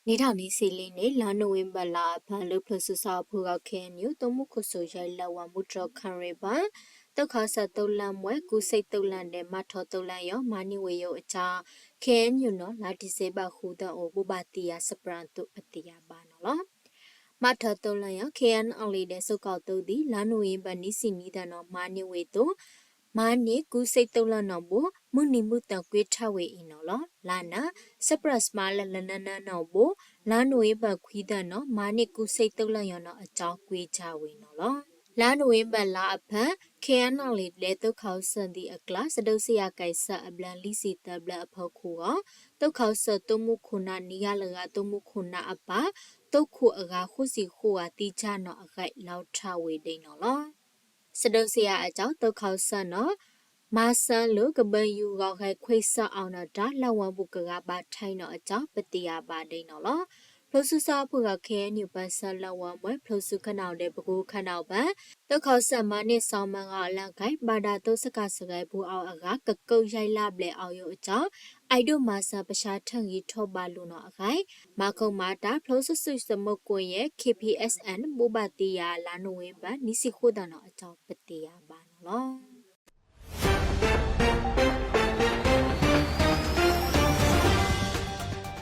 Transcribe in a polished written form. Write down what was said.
နေထောင်နေစီလေးနဲ့လာနိုဝင်ဘာလာဖန်လို့ဖလဆူစာဖူကခဲညူတမှုခဆူရိုင်လဝမှုတော့ခံရပါတောက်ခါဆတ်တုလန်မွဲကူစိတ်တုလန်တဲ့မထောတုလန်ရောမာနီဝေယောအချာခဲညူနော်လာဒီစေဘခုတော့ဘူဘာတီယာစပရန်တုပတိယာပါနော်မထတုလန်ရော KN အောင်လေးတဲ့စုကောက်တုသည်လာနိုဝင်ဘာနီစီနီတဲ့နော်မာနီဝေတုမာနီကူစိတ်တုလန်နော်ဘူမှုနိမှုတကွေးထဝေအင်းနော်လာနာစပရစမာလလနနနော်ဘူလာနိုဝေဘခွီးတဲ့နော်မာနိကူစိတ်တုလန်ရောနော်အကြောင်းကွေးချဝေနော်လာနိုဝေဘလာအဖန် KN အောင်လေးတဲ့တုခေါစန်ဒီအကလာစဒုစီယာကိုင်ဆာအဘလန်လီစီတဘလအဖောက်ခုကတုခေါဆတုမှုခုနာနီယလကတုမှုခုနာအပါတုတ်ခုအကာခုစီခုဟာတိချနော်အခိုက်လောက်ထဝေဒိန်နော်စဒုစီယာအကြောင်းတုခေါဆန်နော်မာဆန်လိုကပန်ယူကောက်ခဲခွိဆအောင်တော့ဒါလဝဘုကကပါထိုင်းတော့အကြောင်းပတိယာပါဒိန်နော်ဖလဆုစာဖုကခဲညူပဆလဝမွဲဖလဆုခနောက်တဲ့ပကူခနောက်ပန်တုခေါဆန်မနစ်ဆောင်မန်ကအလန်ခိုင်ဘာဒါတုစကစကဲဘူအောင်အကကကုတ်ရိုက်လာပလေအောင်ရုံအကြောင်းအိုက်ဒိုမာဆာပရှာထန်ကြီးထောပါလူနော်အခိုင်မခုံမာတာဖလဆုစုစမုတ်ကွန်ရဲ့ KPSN ဘူဘာတီယာလာနိုဝင်ဘာနိစီခိုဒနော်အကြောင်းပတိယာပါနော်